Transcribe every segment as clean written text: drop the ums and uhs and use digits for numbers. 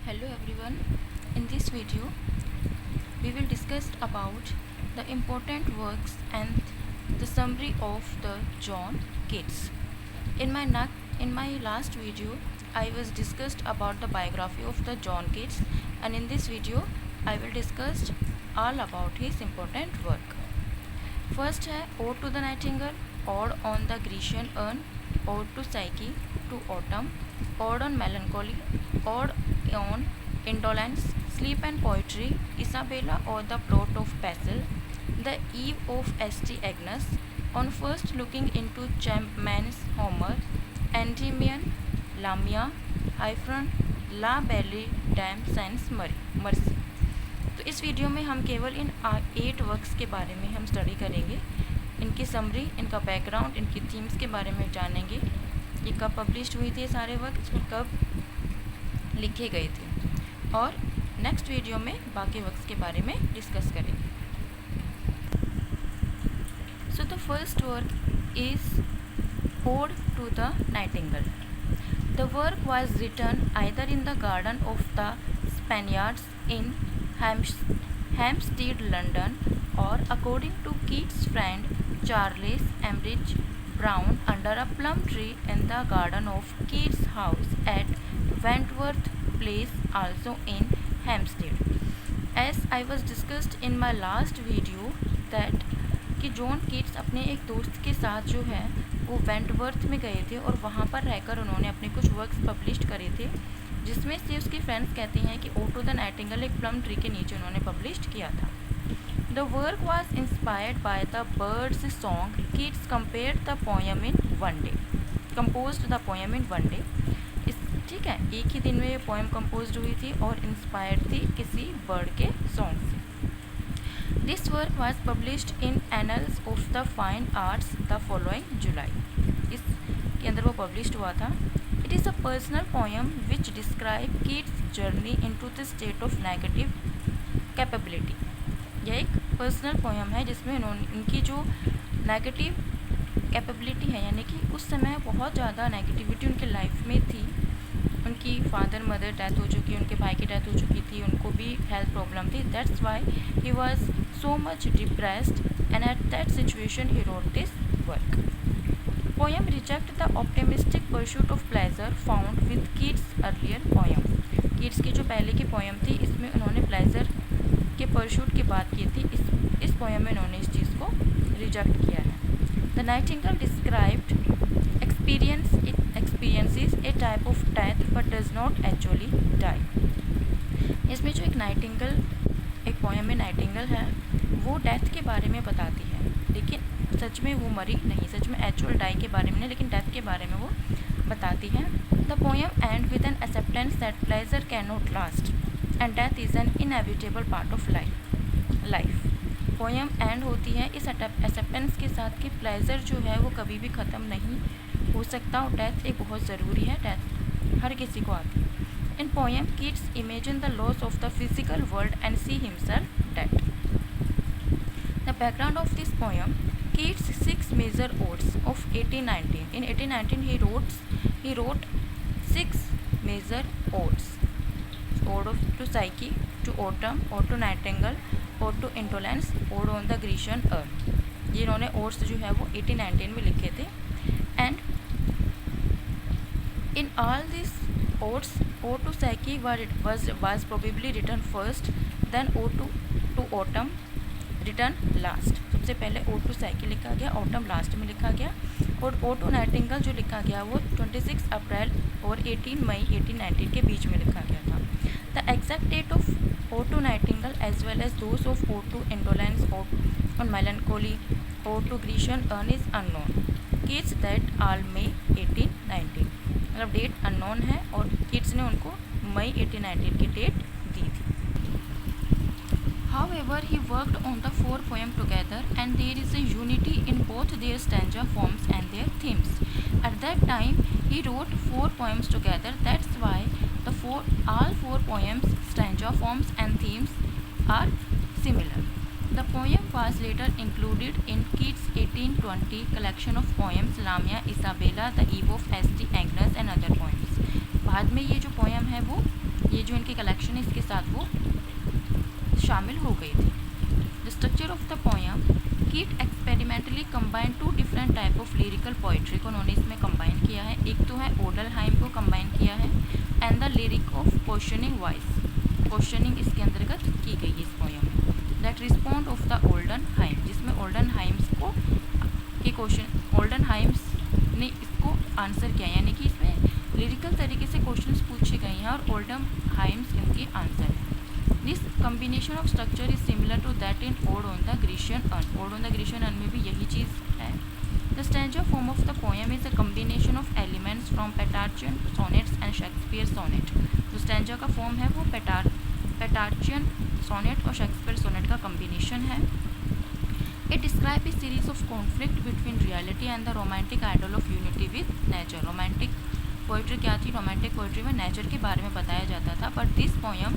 Hello everyone. In this video, we will discuss about the important works and the summary of the John Keats. In my last video, I was discussed about the biography of the John Keats, and in this video, I will discuss all about his important work. First है Ode to the Nightingale, Ode on the Grecian Urn, Ode to Psyche, to Autumn, Ode on Melancholy, Ode on Indolence, Sleep and Poetry, Isabella or the Plot of Basil, The Eve of St. Agnes, On First Looking into Chapman's Homer, Endymion, Lamia, Hyphen, La Belle Dame Sans Mercy. तो इस video में हम केवल इन 8 works के बारे में हम study करेंगे, इनकी समरी, इनका बैकग्राउंड, इनकी थीम्स के बारे में जानेंगे, ये कब पब्लिश हुई थी सारे वर्क्स और कब लिखे गए थे, और नेक्स्ट वीडियो में बाकी वर्क्स के बारे में डिस्कस करेंगे. So the first work is ode to the nightingale. The work was written either in the garden of the Spaniards in Hampstead, London, or according to Keats' friend Charles Emmerich Brown, under a plum tree in the garden of Keats' house at Wentworth Place, also in Hampstead. As I was discussed in my last video that कि John Keats अपने एक दोस्त के साथ जो है वो Wentworth में गए थे और वहाँ पर रहकर उन्होंने अपने कुछ वर्क्स पब्लिश करे थे, जिसमें से उसके फ्रेंड्स कहते हैं कि ओड टू द नाइटिंगेल एक प्लम ट्री के नीचे उन्होंने पब्लिश किया था. The work was inspired by the birds song. Keats compared the poem in one day, composed the poem in one day. ठीक है, एक ही दिन में ये पोएम कंपोज हुई थी और इंस्पायर्ड थी किसी बर्ड के सॉन्ग से. This work was published in Annals of the Fine Arts the following July. इसके अंदर वो पब्लिश्ड हुआ था. It is a personal poem which describes Keats' journey into the state of negative capability. यह एक personal poem है जिसमें उनकी जो नेगेटिव कैपेबिलिटी है, यानी कि उस समय बहुत ज़्यादा नेगेटिविटी उनके लाइफ में थी. उनकी फादर मदर डेथ हो चुकी, उनके भाई की डेथ हो चुकी थी, उनको भी हेल्थ प्रॉब्लम थी. That's why he was so much depressed and at that situation he wrote this work. Poem reject the optimistic pursuit of pleasure found with Keats' earlier poem. Keats की जो पहले की पोएम थी इसमें उन्होंने pleasure के परशूट की बात की थी. इस पोएम में उन्होंने इस चीज़ को रिजेक्ट किया है. The Nightingale described experiences a type of death but does not actually die. इसमें जो एक पोएम में नाइटिंगेल है वो डेथ के बारे में बताती है, लेकिन सच में वो मरी नहीं, सच में एक्चुअल डाई के बारे में नहीं, लेकिन डेथ के बारे में वो बताती है. The poem and with N acceptance that pleasure can not last and death is an inevitable part of life. Poem and होती है इस एक्सेप्टेंस के साथ कि प्लेजर जो है वो कभी भी ख़त्म नहीं हो सकता और डेथ एक बहुत ज़रूरी है. डेथ हर किसी को आती है. In poem Keats imagine the loss of the physical world and see himself dead. The background of this poem, Keats' 6 major odes of 1819. In 1819 he wrote 6 major odes. Ode to Psyche, to Autumn, Ode to Nightingale, Ode to Indolence, Ode on the Grecian Urn. ये इन्होंने odds जो है वो 1819 में लिखे थे. And in all this odes, Ode to Psyche was probably written first, then Ode to Autumn return last. सबसे पहले ओड टू साइकी लिखा गया, ऑटम लास्ट में लिखा गया, और ओड टू नाइटिंगेल जो लिखा गया वो 26 अप्रैल और 18 मई 1819 के बीच में लिखा गया था. The exact date of ode to nightingale as well as those of ode to indolence, ode on melancholy, ode to Grecian urn is unknown. Keats that all May 1819, मतलब डेट अननोन है और कीट्स ने उनको मई 1819 की date दी थी. However, he worked on the 4 poems together and there is a unity in both their stanza forms and their themes. At that time, he wrote 4 poems together. That's why all 4 poems, stanza forms and themes are similar. The poem was later included in Keats' 1820 collection of poems Lamia, Isabella, The Eve of St. Agnes and other poems. बाद में ये जो poem है वो ये जो इनकी collection है इसके साथ वो शामिल हो गई थी। The structure of the poem, Keats experimentally combine two different type of lyrical poetry को उन्होंने इसमें कंबाइन किया है। एक तो है ओडल हाइम को कंबाइन किया है and the lyric of questioning voice, questioning इसके अंतर्गत की गई है इस पोयम में। That respond of the olden hymn, जिसमें ओल्डन हाइम्स को के क्वेश्चन, ओल्डन हाइम्स ने इसको आंसर किया, यानी कि इसमें लिरिकल तरीके से क्वेश्चंस पूछे गए हैं और ओल्डन हाइम्स इनके आंसर है। This combination of structure is similar to that in ode on the Grecian urn, ode on the Grecian urn में भी यही चीज़ है। The stanza form of the poem is a combination of elements from Petrarchan sonnets and Shakespeare sonnet. जो stanza का form है वो Petrarchan sonnet और शेक्सपियर सोनेट का कम्बिनेशन है। It describe a series of conflict between reality and the romantic ideal of unity with nature. Romantic poetry क्या थी? Romantic poetry में नेचर के बारे में बताया जाता था, but this poem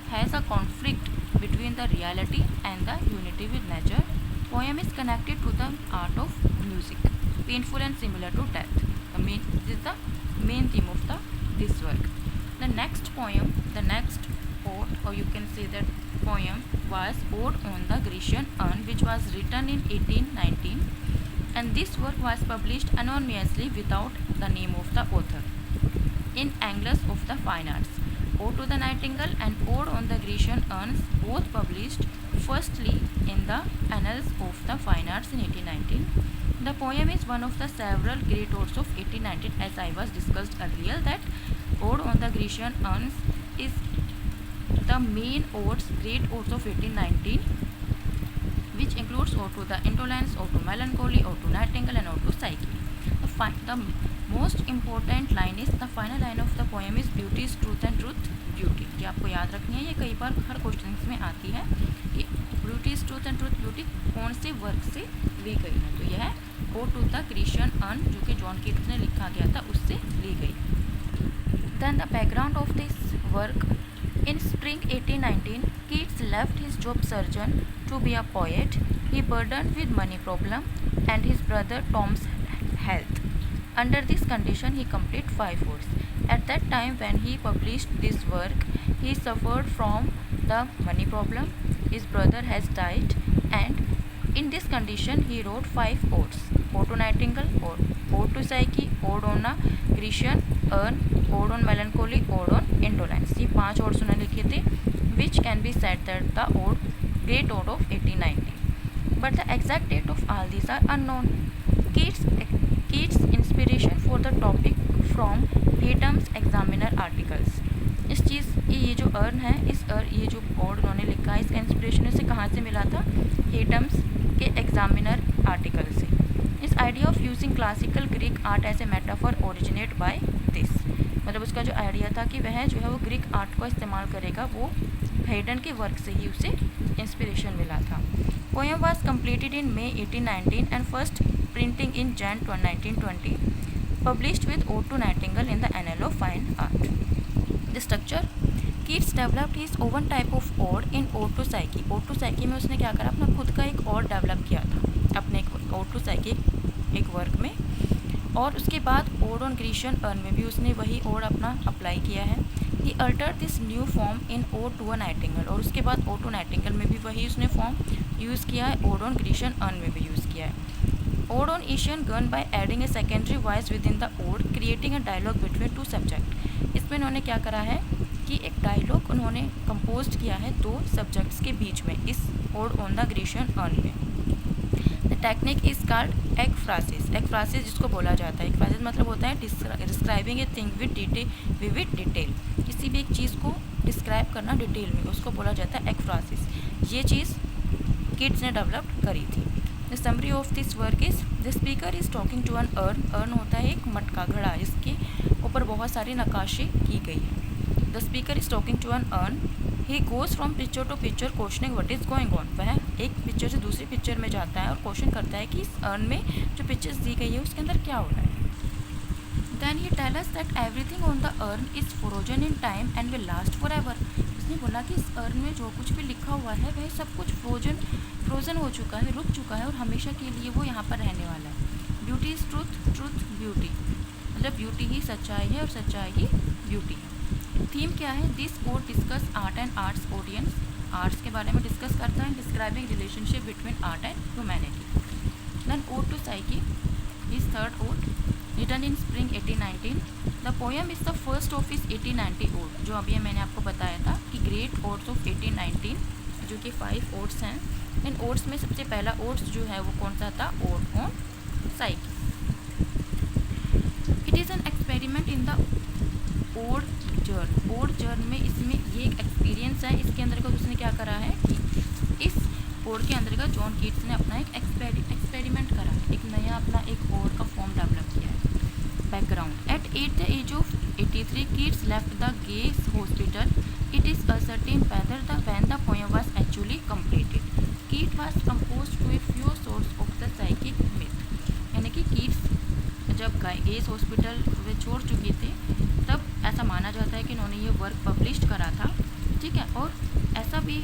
has a conflict between the reality and the unity with nature. Poem is connected to the art of music, painful and similar to death. This is the main theme of this work. The next poem, the next ode, or you can say that poem, was Ode on the Grecian Urn, which was written in 1819, and this work was published anonymously without the name of the author in Annals of the Fine Arts. Ode to the Nightingale and Ode on the Grecian Urns, both published firstly in the Annals of the Fine Arts in 1819. The poem is one of the several great odes of 1819, as I was discussed earlier that Ode on the Grecian Urns is the main odes, great odes of 1819, which includes Ode to the Indolence, Ode to Melancholy, Ode to Nightingale and Ode to Psyche. The most important line is, the final line of the poem is beauty is truth and truth beauty. ये आपको याद रखनी है, ये कई बार हर question में आती है कि beauty is truth and truth beauty कौन से वर्क से ली गई है। तो यह है ode to the Grecian urn, जो कि जॉन कीट्स ने लिखा गया था, उससे ली गई। Then the background of this work. In spring 1819, Keats left his job surgeon to be a poet. He burdened with money problem and his brother Tom's health. Under this condition, he completed 5 odes. At that time, when he published this work, he suffered from the money problem. His brother has died, and in this condition, he wrote 5 odes: Ode to Nightingale, Ode to Psyche, Ode on a Grecian Urn, Ode on Melancholy, Ode on Indolence. ये 5 odes उन्होंने लिखे थे, which can be said that the great ode of 1819. But the exact date of all these are unknown. Keats' inspiration for the topic from Haydom's Examiner articles. इस चीज़ ये जो earn है, ये जो ओड उन्होंने लिखा है, इसका इंस्पिरेशन इसे कहाँ से मिला था? हेडम्स के एग्जामिनर आर्टिकल से। इस idea of using classical Greek art as a metaphor originate by this, मतलब उसका जो आइडिया था कि वह जो है वो ग्रीक आर्ट को इस्तेमाल करेगा, वो हेडन के वर्क से ही उसे इंस्पिरेशन मिला था। Poem was completed in May 1819 and first printing in Jan 1920, published with Ode to Nightingale in the Annals of Fine Art. The structure, Keats developed his own type of ode in Ode to Psyche. Ode to Psyche में उसने क्या करा? अपना खुद का एक ode develop किया था अपने Ode to Psyche एक वर्क में, और उसके बाद Ode on Grecian Urn में भी उसने वही ode अपना अप्लाई किया है। He altered this new form in Ode to a Nightingale, और उसके बाद Ode to Nightingale में भी वही उसने फॉर्म यूज़ किया है, Ode on Grecian Urn में भी यूज़ किया है। Ode on Ocean Gun by adding a secondary voice within the ode, creating a dialogue between 2 subjects. इसमें उन्होंने क्या करा है कि एक डायलॉग उन्होंने कंपोज किया है 2 सब्जेक्ट्स के बीच में, इस Ode on the Grecian Urn में। The technique is called ekphrasis. Ekphrasis जिसको बोला जाता है, एक्फ्रासिस मतलब होता है describing a thing with detail, किसी भी एक चीज़ को डिस्क्राइब करना डिटेल में, उसको बोला जाता है एक्फ्रासिस। ये चीज़ किड्स ने डेवलप करी थी। The summary of this work is, the speaker is talking to an urn. Urn होता है एक मटका, घड़ा, जिसके ऊपर बहुत सारी नक्काशी की गई है। The speaker is talking to an urn, he goes from picture to picture questioning what is going on. वह एक पिक्चर से दूसरी पिक्चर में जाता है और क्वेश्चन करता है कि इस अर्न में जो पिक्चर्स दी गई है उसके अंदर क्या हो रहा है। Then he tell us that everything on the urn is frozen in time and will last for ever. उसने बोला कि इस अर्न में जो कुछ भी लिखा हुआ है वह सब कुछ फ्रोजन हो चुका है, रुक चुका है, और हमेशा के लिए वो यहाँ पर रहने वाला है। Beauty is truth, truth beauty, मतलब ब्यूटी ही सच्चाई है और सच्चाई ही ब्यूटी है। थीम क्या है? This code discuss art and arts audience, arts के बारे में डिस्कस करता है, describing relationship between art and humanity. Then ode to Psyche, his third ode, written in spring 1819। The poem is the first of his 1890 ode, जो अभी मैंने आपको बताया था कि ग्रेट ओड्स ऑफ 1819, जो कि 5 ओड्स हैं। इन ओड्स में सबसे पहला ओड्स जो है वो कौन सा था? Ode on Psyche. It is an experiment in the ode urn. Ode urn में इसमें ये एक एक्सपीरियंस है, इसके अंदर का उसने क्या करा है कि इस ओड के अंदर का जॉन कीट्स ने अपना एक एक्सपेरिमेंट करा है, एक नया अपना एक ओड का फॉर्म डेवलप किया है। Background, at the age of 83 Keats left the Guy's hospital. It is uncertain whether when the poem was actually completed. Keats was composed to a few sources of the psychic myth. यानी कि Keats जब guess hospital वे छोड़ चुके थे तब ऐसा माना जाता है कि इन्होंने ये वर्क पब्लिश करा था, ठीक है। और ऐसा भी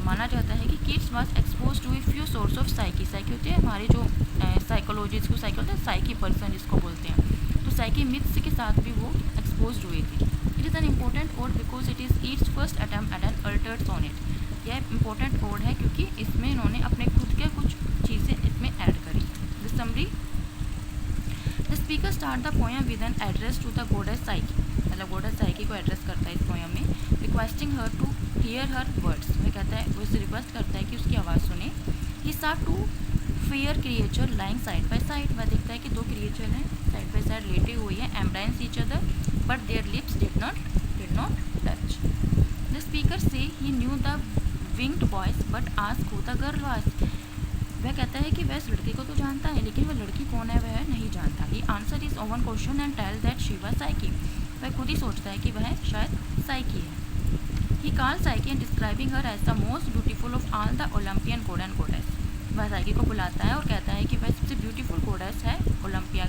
माना जाता है कि Keats was expose to a few source of Psyche. Psyche होते हैं हमारे जो साइकोलॉजिस्ट को साइकी होते हैं, साइकी पर्सन जिसको बोलते हैं, तो साइकी मिथ्स के साथ भी वो एक्सपोज हुए थे। It is an important ode because it is Keats first attempt at an altered sonnet. यह इम्पोर्टेंट ओड है क्योंकि इसमें इन्होंने अपने खुद के कुछ चीज़ें इसमें ऐड करी। The summary, the speaker start the poem with an address to the goddess Psyche, मतलब गॉडेस साइकी को एड्रेस करता है इस पोएम में, requesting her to hear her words. वह कहता है, वो इसे रिक्वेस्ट करता है कि उसकी आवाज़ सुने। He saw two fair creature lying side by side. वह देखता है कि दो क्रिएचर हैं साइड बाई साइड लेटे हुए हैं, embraces each other but their lips did not touch. The speaker से he knew the winged voice but ask who the girl was. वह कहता है कि वह इस लड़की को तो जानता है लेकिन वह लड़की कौन है वह नहीं जानता। He answer is own question and tell that she was Psyche. वह खुद ही सोचता है कि वह शायद साइकी है। He call Psyche and describing her as the most beautiful of all the Olympian god and goddess. वह साइकी को बुलाता है और कहता है कि वह सबसे ब्यूटीफुल गॉडेस है, ओलंपिया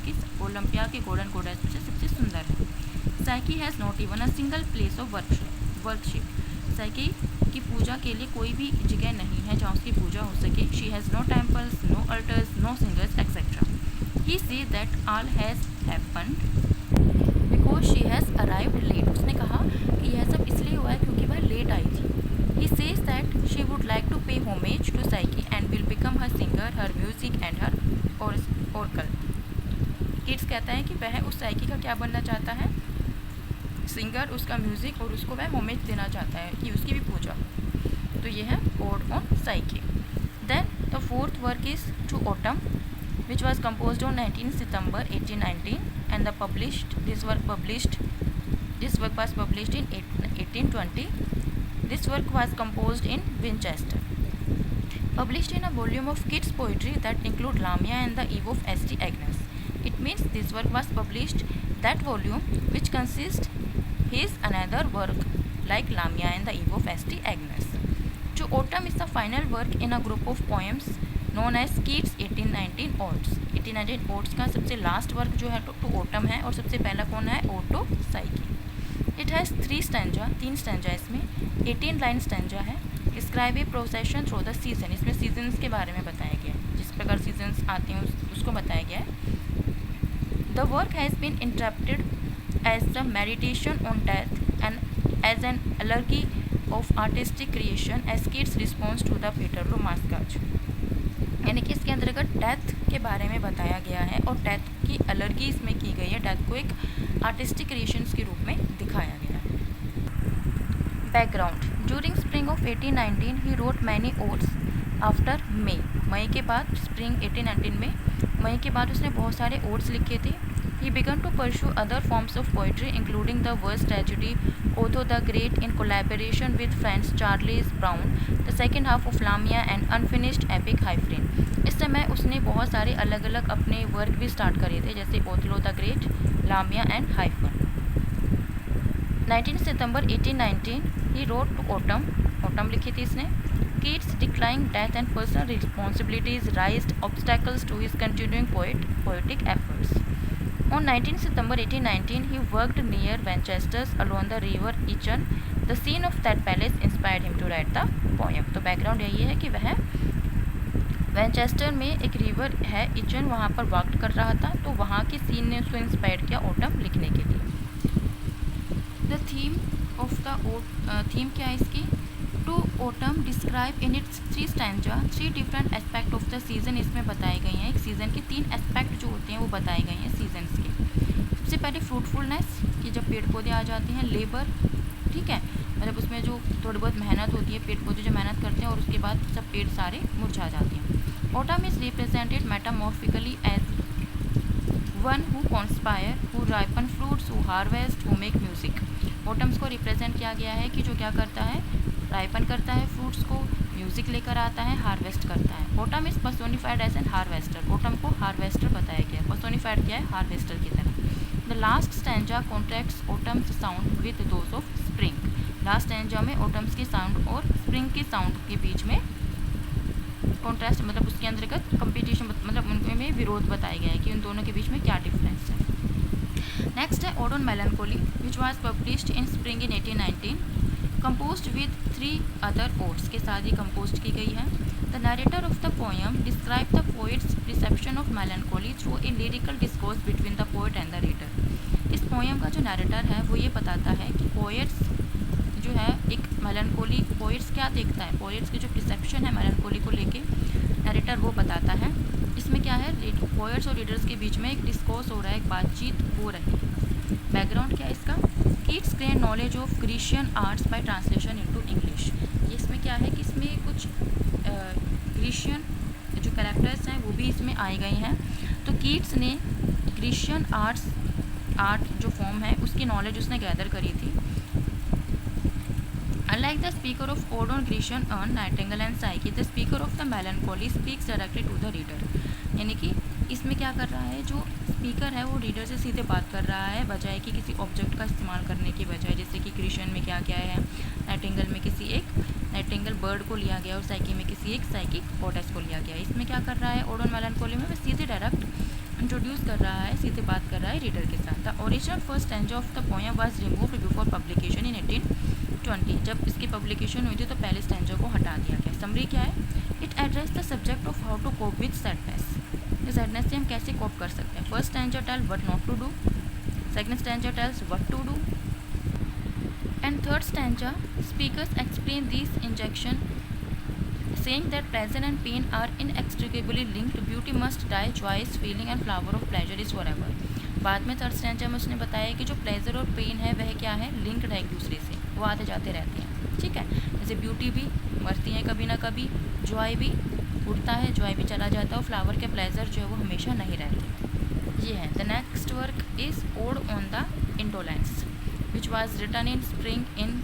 के गॉड एंड गॉडेस में से सबसे सुंदर है। Psyche has not even a single place of worship. Psyche की पूजा के लिए कोई भी जगह नहीं है जहाँ उसकी पूजा हो सके। She has no temples, no altars, no singers etcetera. He say that all has happened because she has arrived late. उसने कहा कि यह सब इसलिए हुआ है क्योंकि वह लेट आई थी। He says that she would like to pay homage to Psyche and will become her singer, her music and her oracle. Keats कहता है कि वह उस साइकी का क्या बनना चाहता है? सिंगर, उसका म्यूज़िक, और उसको वह होमेज देना चाहता है कि उसकी भी पूजा हो। तो ये है ode on Psyche. Then the fourth work is to autumn which was composed on 19 September 1819 and this work was published in 1820. This work was composed in Winchester. Published in a volume of kids poetry that include Lamia and the Eve of St. Agnes. It means this work was published that volume which consists his another work like Lamia and the Eve of St. Agnes. To Autumn is the final work in a group of poems known as Keats 1819 Odes. 1819 Odes का सबसे last work जो है to autumn है और सबसे पहला कौन है? Ode to Psyche. It has 3 stanza, 3 stanza इसमें, 18 लाइन स्टैंजा है। Describe a procession through the season. इसमें सीजन्स के बारे में बताया गया है, जिस प्रकार सीजन्स आते हैं उसको बताया गया है। The work has been interpreted as the meditation on death and as an allegory of artistic creation as Keats' response to the Peterloo Masquerade। यानी कि इसके अंतर्गत डेथ के बारे में बताया गया है और डेथ की एलर्जी इसमें की गई है, डेथ को एक आर्टिस्टिक क्रिएशंस के रूप में दिखाया गया है। Background, during spring of 1819 he wrote many odes after May के बाद, स्प्रिंग 1819 में मई के बाद उसने बहुत सारे ओड्स लिखे थे। He began to pursue other forms of poetry including the verse tragedy, Otho the Great in collaboration with friends Charles Brown, the second half of Lamia and unfinished epic Hyphen। इस समय उसने बहुत सारे अलग अलग अपने वर्क भी start करे थे जैसे Othello the Great, Lamia and Hyperion. 19 September 1819 he wrote to autumn लिखी थी इसने। Keats declining death and personal responsibilities raised obstacles to his continuing poetic efforts. On 19 September 1819, he worked near Winchester along the river Itchen. The scene of that palace inspired him to write the poem. तो background यही है कि वह Winchester में एक river है इचन, वहाँ पर वर्क कर रहा था, तो वहाँ की सीन ने उसको इंस्पायर किया ऑटम लिखने के लिए। The theme of the theme क्या है इसकी, to autumn describe in its 3 stanza 3 different aspect of the season इसमें बताए गए हैं। एक सीज़न के 3 एस्पेक्ट जो होते हैं वो बताए गए हैं सीजन्स के। सबसे पहले फ्रूटफुलनेस, कि जब पेड़ पौधे आ जाते हैं, लेबर, ठीक है, मतलब उसमें जो थोड़ी बहुत मेहनत होती है, पेड़ पौधे जो मेहनत करते हैं और उसके बाद सब पेड़ सारे मुरझा जाते हैं। Autumn is represented metamorphically as one who conspire, who ripen fruits, who harvest, who make music. Autumns को रिप्रेजेंट किया गया है कि जो क्या करता है, राइपन करता है फ्रूट्स को, म्यूजिक लेकर आता है, हार्वेस्ट करता है। Autumn is personified as an harvester, autumn को हार्वेस्टर बताया गया है, पर्सोनिफाइड किया है हार्वेस्टर की तरह। The last stanza contracts autumn's sound with those of spring, last stanza में ऑटम्स के साउंड और स्प्रिंग के साउंड के बीच में कॉन्ट्रास्ट, मतलब उसके अंतर्गत कंपटीशन, मतलब उनमें विरोध बताया गया है कि उन दोनों के बीच में क्या डिफरेंस है। नेक्स्ट है ode on melancholy which was published in spring in 1819, composed with 3 other odes, के साथ ही कंपोज की गई है। The narrator of the poem describe the poet's reception of melancholy through a lyrical discourse between the poet and the reader. इस poem का जो narrator है वो ये बताता है कि पोएट्स जो है एक मेलनकोली, पोइट्स क्या देखता है, पोइट्स की जो रिसेप्शन है मेलनकोली को लेके नरेटर वो बताता है। इसमें क्या है, पोइट्स और रीडर्स के बीच में एक डिस्कोर्स हो रहा है, एक बातचीत हो रही है। बैकग्राउंड क्या है इसका, Keats gain knowledge of Grecian arts by translation into English. ये इसमें क्या है कि इसमें कुछ ग्रीशियन जो कैरेक्टर्स हैं वो भी इसमें आए गए हैं। तो कीट्स ने ग्रीशियन आर्ट जो फॉर्म है उसकी नॉलेज उसने गैदर करी थी। Unlike the speaker of Ode on Grecian Urn, Nightingale and Psyche, the speaker of the Melancholy speaks directly to the reader। यानी कि इसमें क्या कर रहा है, जो स्पीकर है वो रीडर से सीधे बात कर रहा है, बजाय कि किसी ऑब्जेक्ट का इस्तेमाल करने की बजाय। जैसे कि ग्रीशियन में क्या क्या है, नाइटिंगल में किसी एक नाइटिंगल बर्ड को लिया गया और साइकी में किसी एक साइकिक गॉडेस को लिया गया। इसमें क्या कर रहा है, ओड ऑन मेलनकोली में वो सीधे डायरेक्ट इंट्रोड्यूस कर रहा है, सीधे बात कर रहा है रीडर के साथ। The original first stanza of the poem was removed before publication in 1820। जब इसकी पब्लिकेशन हुई थी तो पहले स्टैंजा को हटा दिया गया। समरी क्या है, it address the subject of how to cope with sadness, इस सैडनेस से हम कैसे कोप कर सकते हैं। First stanza tell what not to do, second stanza tells what to do, and third stanza speakers explain this injection saying that pleasure and pain are inextricably linked, beauty must die, joy is feeling and flower of pleasure is forever। बाद में third stanza में उसने बताया कि जो pleasure और pen है वह क्या है, लिंक्ड है एक दूसरे से, वो आते जाते रहते हैं, ठीक है। जैसे ब्यूटी भी मरती है कभी ना कभी, जॉय भी उड़ता है, जॉय भी चला जाता है, और फ्लावर के प्लेजर जो है वो हमेशा नहीं रहते। ये है। The next work is ode on the indolence which was written in spring in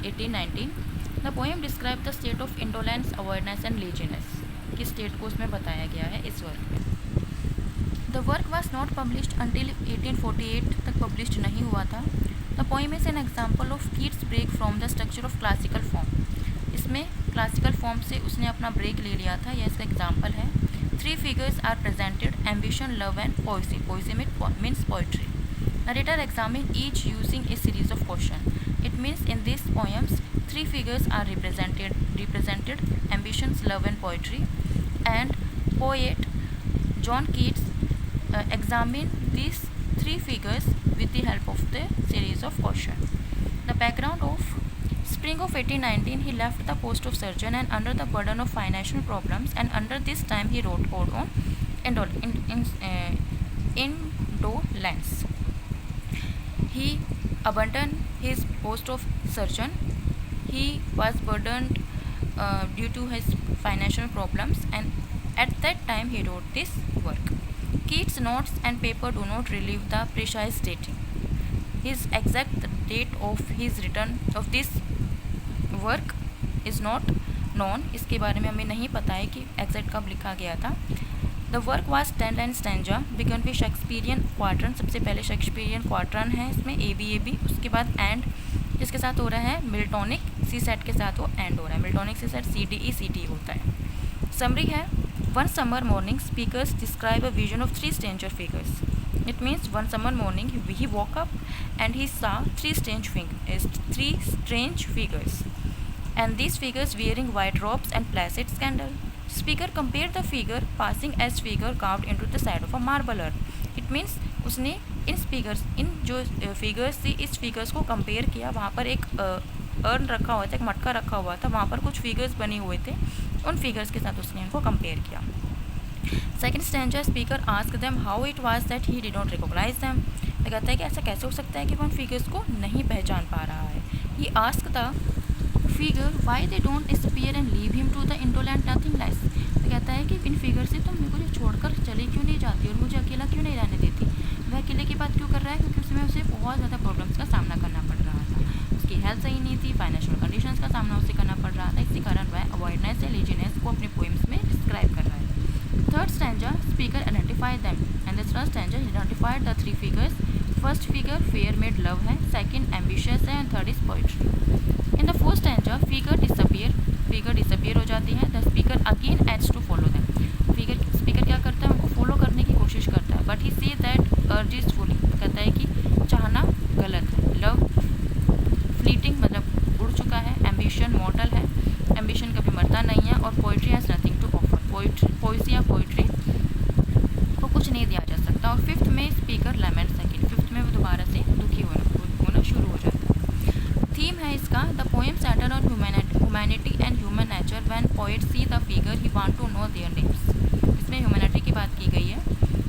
1819। The poem describe the state of indolence, awareness and laziness, की स्टेट को उसमें बताया गया है इस वर्क में। The work was not published until 1848 तक published नहीं हुआ था। The poem is an example of Keats break from the structure of classical form. इसमें क्लासिकल फॉर्म से उसने अपना ब्रेक ले लिया था, यह इसका एग्जाम्पल है। 3 figures are presented, ambition, love and poesy, poesy means poetry. Narrator examine each using a series of questions. It means in these poems 3 figures are represented, ambitions, love and poetry, and poet John Keats examined these 3 figures with the help of the series of questions. The background of spring of 1819, he left the post of surgeon and under the burden of financial problems, and under this time he wrote Ode on Indolence. He abandoned his post of surgeon. He was burdened due to his financial problems, and at that time he wrote this work. Keats' notes and paper do not relieve the precise dating. His exact date of his return of this work is not known. इसके बारे में हमें नहीं पता है कि exact कब लिखा गया था। The work was 10 line stanza began with Shakespearean quatrain. सबसे पहले शेक्सपियरियन क्वार्टरन है इसमें, ए बी, उसके बाद एंड जिसके साथ हो रहा है मिल्टोनिक सी सेट के साथ वो एंड हो रहा है, मिल्टोनिक सी सेट सी डी होता है। समरी है, one summer morning speakers describe a vision of 3 stranger figures. It means one summer morning he walk up and he सा 3 strange figures, and these figures wearing white robes and placid scandal. Speaker compared the figure passing as figure carved into the side of a marble earth. It means उसने इन जो figures थी, इस figures को compare किया। वहाँ पर एक earn रखा हुआ था, एक मटका रखा हुआ था, वहाँ पर कुछ फिगर्स बने हुए थे, उन फिगर्स के साथ उसने इनको कंपेयर किया। Second stanza, speaker ask them how it was that he did not recognise them. तो कहता है कि ऐसा कैसे हो सकता है कि वो उन फिगर्स को नहीं पहचान पा रहा है। He ask the figure why they don't disappear and leave him to the indolent nothing less. तो कहता है कि इन फिगर से तुम मेरे को छोड़कर चली क्यों नहीं जाती और मुझे अकेला क्यों नहीं रहने देती। वह अकेले की बात क्यों कर रहा है, क्योंकि उसमें उसे बहुत ज़्यादा प्रॉब्लम्स का सामना करना पड़ रहा था। उसकी हेल्थ सही नहीं थी, फाइनेंशियल कंडीशंस का सामना उसे करना पड़ रहा था। इसी कारण वह अवॉइडनेस या लेजीनेस को अपने पोइम्स में डिस्क्राइब कर रहा है। Third stanza, speaker identify them and the third stanza identified the three figures. First figure fair maid love है, सेकंड एम्बिशियस है and third is poetry. In the fourth stanza figure disappear हो जाती है। The speaker again aids to follow them. Speaker क्या करता है, उनको follow करने की कोशिश करता है, बट ही सी दैट अर्ज इज फुली। कहता है कि चाहना गलत है, लव फ्लीटिंग मतलब उड़ चुका है, एम्बिशन मॉर्टल है, एम्बिशन कभी मरता नहीं है, और poetry has nothing to offer. Poetry या पोइट्री को कुछ नहीं दिया जा सकता। और फिफ्थ में स्पीकर लेमेंट्स अगेन, फिफ्थ में वो दोबारा से दुखी होना शुरू हो जाता है। थीम है इसका, the poem centre on humanity and human nature when poet see the figure he want to know their names. इसमें ह्यूमैनिटी की बात की गई है।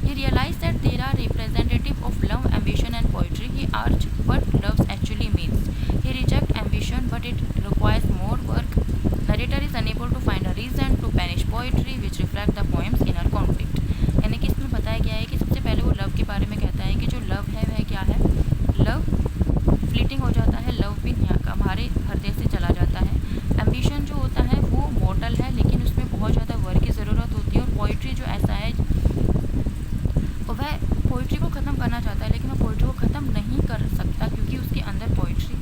He realise that they are representative of love, ambition and poetry. He arch what love actually means. He rejects ambition, but it requires more work. Narrator is unable to find a reason to banish poetry, which reflect the poem's inner conflict. यानी कि इसमें बताया गया है कि सबसे पहले वो लव के बारे में कहता है कि जो लव है वह क्या है, लव फ्लीटिंग हो जाता है, लव भी हमारे हृदय से चला जाता है। एम्बिशन जो होता है वो मॉर्टल है, लेकिन उसमें बहुत ज़्यादा वर्क की ज़रूरत होती है। और पोइट्री जो ऐसा है, वह पोइट्री को ख़त्म करना चाहता है, लेकिन वह पोइट्री को ख़त्म नहीं कर सकता, क्योंकि उसके अंदर पोइट्री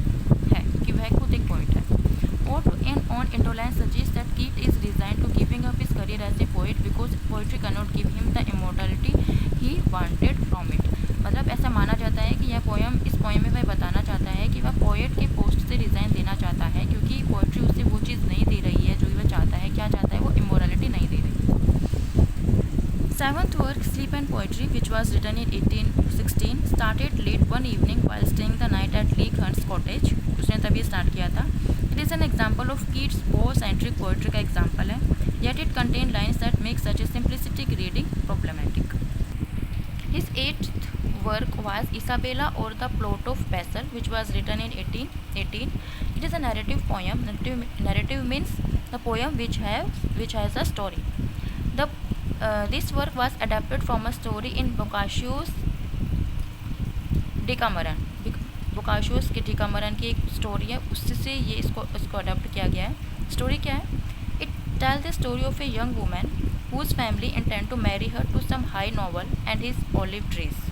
है, कि वह खुद एक पोइट है। और to and on indolence suggest that Keats is resign to giving up his career as a poet because poetry can not give him the immortality he wanted from it. मतलब ऐसा माना जाता है कि यह पोएम, इस पोएम में वह बताना चाहता है कि वह पोएट के पोस्ट से रिज़ाइन देना चाहता है, क्योंकि पोइट्री उसे वो चीज़ नहीं दे रही है जो वह चाहता है। क्या चाहता है वो, इमोरलिटी नहीं दे रही। Seventh work, Sleep and Poetry, which was written in 1816, started late one evening while staying the night at Leigh Hunt's cottage. उसने तभी स्टार्ट किया था। It is an example of Keats' poor-centric poetry का example है, yet it contains lines that make such a simplistic reading problematic. His eighth work was Isabella or the Plot of Basil, which was written in 1818. It is a narrative poem. Narrative means the poem which has a story. This work was adapted from a story in Boccaccio's Decameron. Boccaccio's के Decameron की एक story है, उससे ये इसको adapt किया गया है। स्टोरी क्या है? It tells the story of a young woman whose family intend to marry her to some high noble and his olive trees.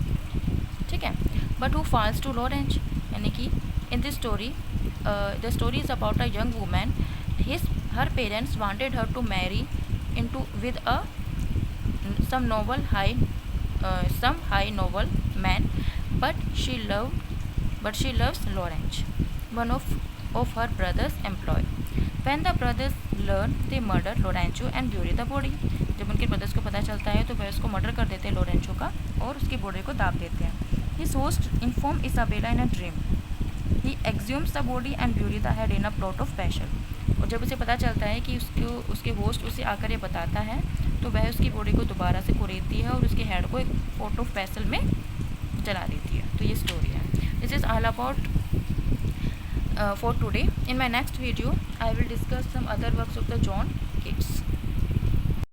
ठीक है, but who falls to low range, यानी कि in this story, the story is about a young woman. Her parents wanted her to marry with some high noble man, but she loves Lawrence, one of her brother's employee. When the brothers learn, they murder Lorenzo and bury the body. जब उनके brothers को पता चलता है तो वह उसको murder कर देते हैं लोरेंचो का, और उसकी बॉडी को दाब देते हैं। His host inform Isabella in a dream. He exhumes the body and bury the head in a plot of basil. और जब उसे पता चलता है कि उसके होस्ट उसे आकर ये बताता है, तो वह उसकी बॉडी को दोबारा से कुरेदती है और उसके हेड को एक फोटो पैसल में जला देती है। तो ये स्टोरी है। This is all about for today. In my next video I will discuss some other works of the John